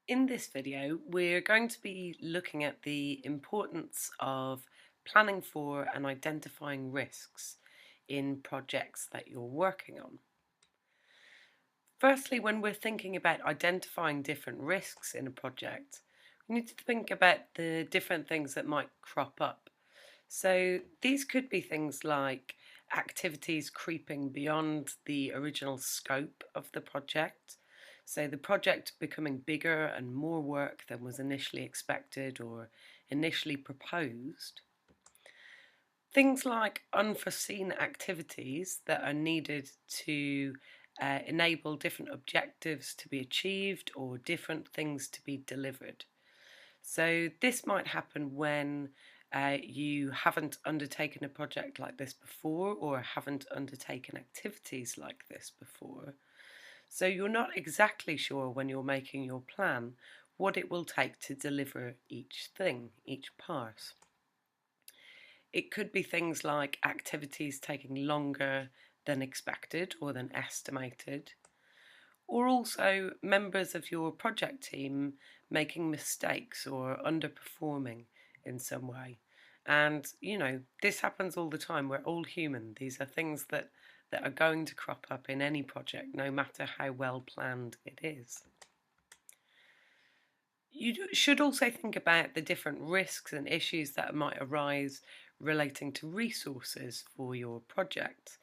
In this video, we're going to be looking at the importance of planning for and identifying risks in projects that you're working on. Firstly, when we're thinking about identifying different risks in a project, we need to think about the different things that might crop up. So these could be things like activities creeping beyond the original scope of the project. So the project becoming bigger and more work than was initially expected or initially proposed. Things like unforeseen activities that are needed to enable different objectives to be achieved or different things to be delivered. So this might happen when you haven't undertaken a project like this before or haven't undertaken activities like this before. So you're not exactly sure when you're making your plan what it will take to deliver each thing, each part. It could be things like activities taking longer than expected or than estimated, or also members of your project team making mistakes or underperforming in some way. And this happens all the time. We're all human. These are things that are going to crop up in any project, no matter how well planned it is. You should also think about the different risks and issues that might arise relating to resources for your project.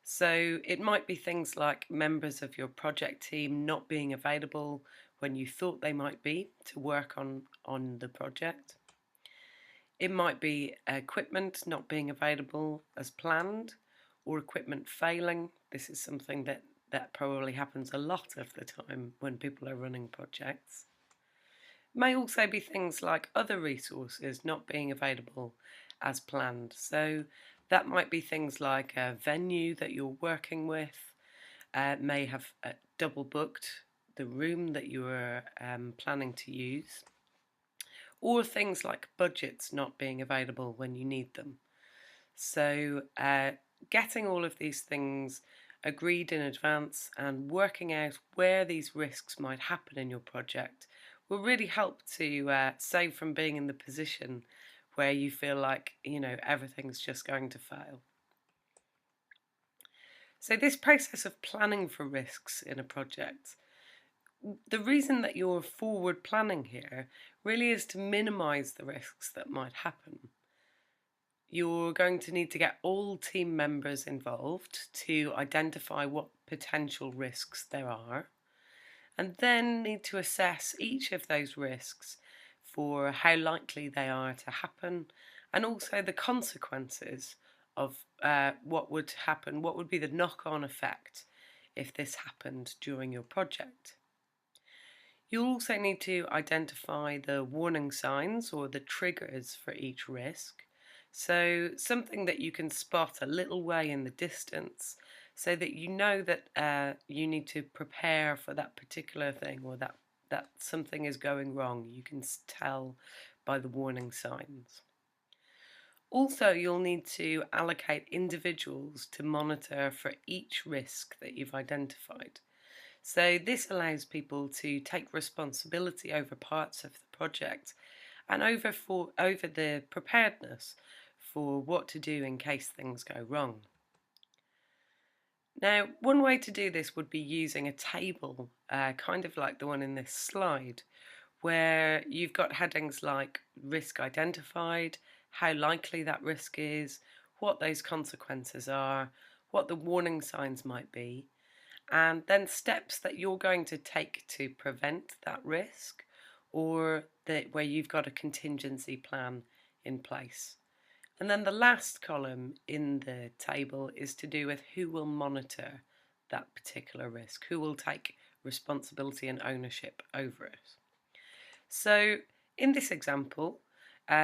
So it might be things like members of your project team not being available when you thought they might be to work on the project. It might be equipment not being available as planned or equipment failing. This is something that probably happens a lot of the time when people are running projects. May also be things like other resources not being available as planned. So that might be things like a venue that you're working with, may have double booked the room that you were planning to use, or things like budgets not being available when you need them. So getting all of these things agreed in advance and working out where these risks might happen in your project will really help to save from being in the position where you feel like, everything's just going to fail. So this process of planning for risks in a project, the reason that you're forward planning here really is to minimize the risks that might happen. You're going to need to get all team members involved to identify what potential risks there are, and then need to assess each of those risks for how likely they are to happen, and also the consequences of what would happen, what would be the knock-on effect if this happened during your project. You'll also need to identify the warning signs or the triggers for each risk. So something that you can spot a little way in the distance so that you know that you need to prepare for that particular thing or that something is going wrong. You can tell by the warning signs. Also, you'll need to allocate individuals to monitor for each risk that you've identified. So this allows people to take responsibility over parts of the project and over the preparedness for what to do in case things go wrong. Now, one way to do this would be using a table, kind of like the one in this slide, where you've got headings like risk identified, how likely that risk is, what those consequences are, what the warning signs might be, and then steps that you're going to take to prevent that risk, or where you've got a contingency plan in place. And then the last column in the table is to do with who will monitor that particular risk, who will take responsibility and ownership over it. So in this example,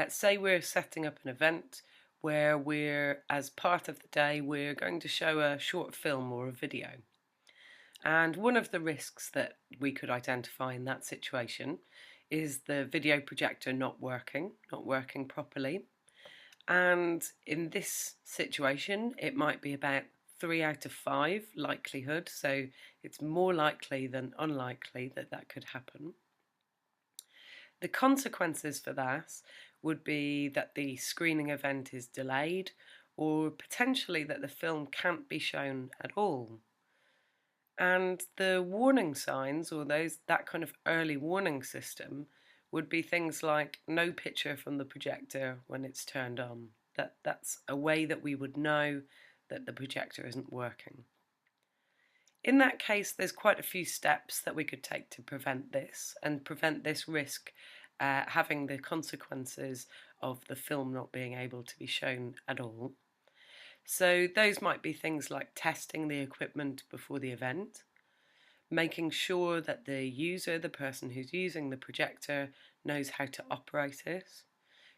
say we're setting up an event where as part of the day, we're going to show a short film or a video. And one of the risks that we could identify in that situation is the video projector not working properly. And in this situation, it might be about 3 out of 5 likelihood, so it's more likely than unlikely that that could happen. The consequences for that would be that the screening event is delayed, or potentially that the film can't be shown at all. And the warning signs, or that kind of early warning system, would be things like no picture from the projector when it's turned on. That's a way that we would know that the projector isn't working. In that case, there's quite a few steps that we could take to prevent this and prevent this risk having the consequences of the film not being able to be shown at all. So those might be things like testing the equipment before the event, making sure that the user, the person who's using the projector, knows how to operate it.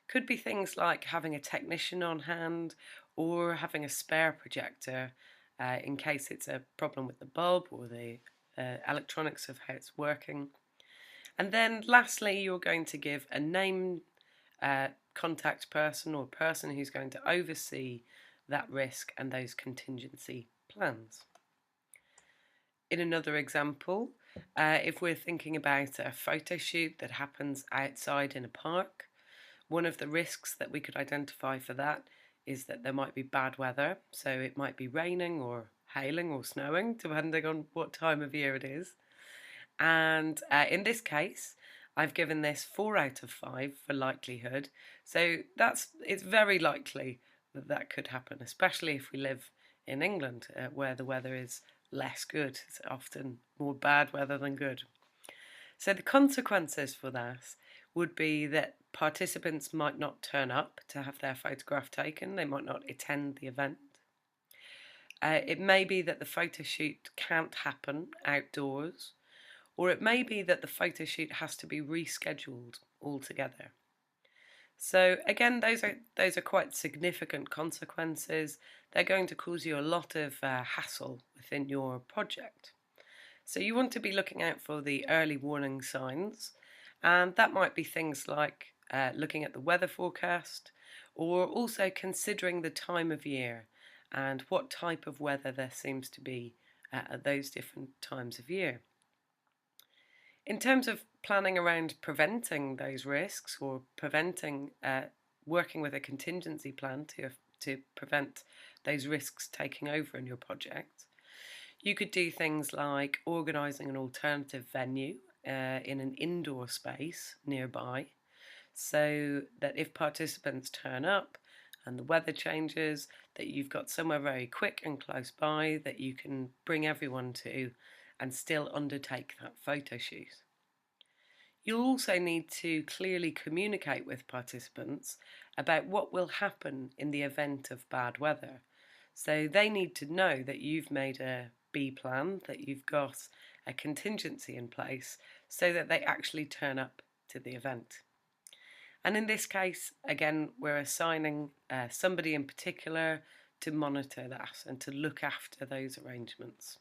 Could be things like having a technician on hand or having a spare projector in case it's a problem with the bulb or the electronics of how it's working. And then lastly, you're going to give a name contact person or person who's going to oversee that risk and those contingency plans. In another example, if we're thinking about a photo shoot that happens outside in a park, one of the risks that we could identify for that is that there might be bad weather. So it might be raining or hailing or snowing, depending on what time of year it is. And in this case, I've given this 4 out of 5 for likelihood. So it's very likely that that could happen, especially if we live in England, where the weather is less good. It's often more bad weather than good. So the consequences for that would be that participants might not turn up to have their photograph taken. They might not attend the event. It may be that the photo shoot can't happen outdoors, or it may be that the photo shoot has to be rescheduled altogether. So again, those are quite significant consequences. They're going to cause you a lot of hassle within your project. So you want to be looking out for the early warning signs, and that might be things like looking at the weather forecast, or also considering the time of year and what type of weather there seems to be at those different times of year. In terms of planning around preventing those risks or preventing working with a contingency plan to prevent those risks taking over in your project, you could do things like organising an alternative venue in an indoor space nearby, so that if participants turn up and the weather changes, that you've got somewhere very quick and close by that you can bring everyone to and still undertake that photo shoot. You'll also need to clearly communicate with participants about what will happen in the event of bad weather. So they need to know that you've made a B plan, that you've got a contingency in place so that they actually turn up to the event. And in this case, again, we're assigning somebody in particular to monitor that and to look after those arrangements.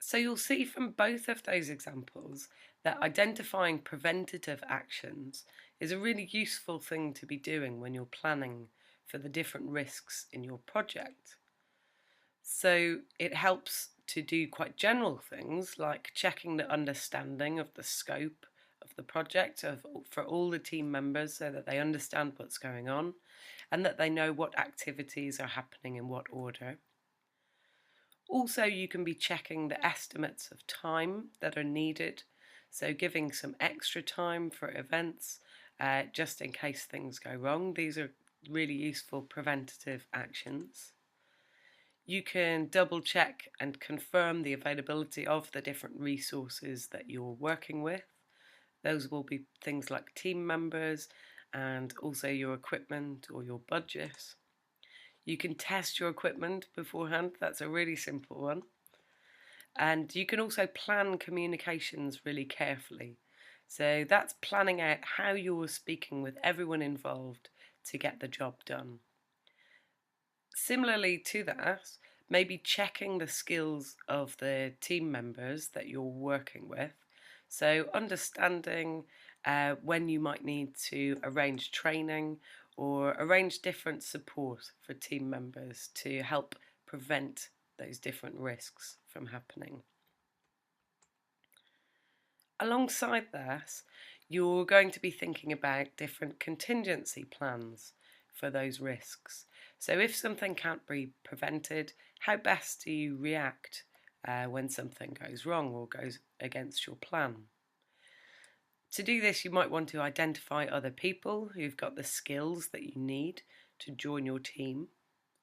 So you'll see from both of those examples that identifying preventative actions is a really useful thing to be doing when you're planning for the different risks in your project. So it helps to do quite general things like checking the understanding of the scope of the project for all the team members so that they understand what's going on and that they know what activities are happening in what order. Also, you can be checking the estimates of time that are needed, so giving some extra time for events just in case things go wrong. These are really useful preventative actions. You can double check and confirm the availability of the different resources that you're working with. Those will be things like team members and also your equipment or your budget. You can test your equipment beforehand. That's a really simple one. And you can also plan communications really carefully. So that's planning out how you're speaking with everyone involved to get the job done. Similarly to that, maybe checking the skills of the team members that you're working with. So understanding when you might need to arrange training or arrange different support for team members to help prevent those different risks from happening. Alongside this, you're going to be thinking about different contingency plans for those risks. So if something can't be prevented, how best do you react when something goes wrong or goes against your plan? To do this, you might want to identify other people who've got the skills that you need to join your team.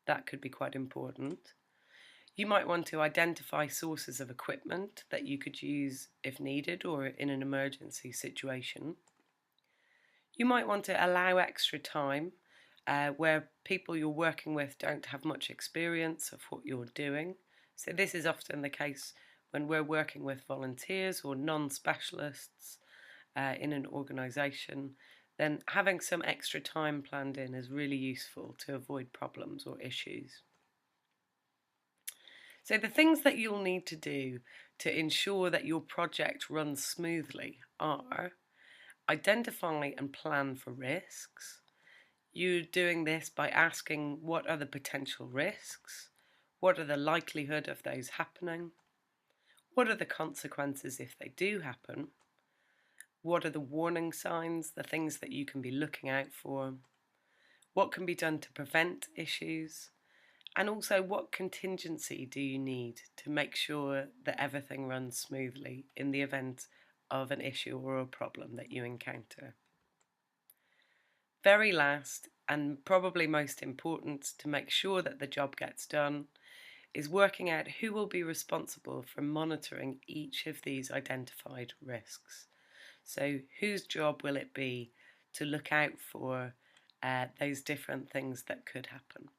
That could be quite important. You might want to identify sources of equipment that you could use if needed or in an emergency situation. You might want to allow extra time where people you're working with don't have much experience of what you're doing. So this is often the case when we're working with volunteers or non-specialists in an organisation. Then having some extra time planned in is really useful to avoid problems or issues. So the things that you'll need to do to ensure that your project runs smoothly are identify and plan for risks. You're doing this by asking what are the potential risks, what are the likelihood of those happening, what are the consequences if they do happen, what are the warning signs, the things that you can be looking out for, what can be done to prevent issues, and also what contingency do you need to make sure that everything runs smoothly in the event of an issue or a problem that you encounter. Very last, and probably most important to make sure that the job gets done, is working out who will be responsible for monitoring each of these identified risks. So whose job will it be to look out for those different things that could happen?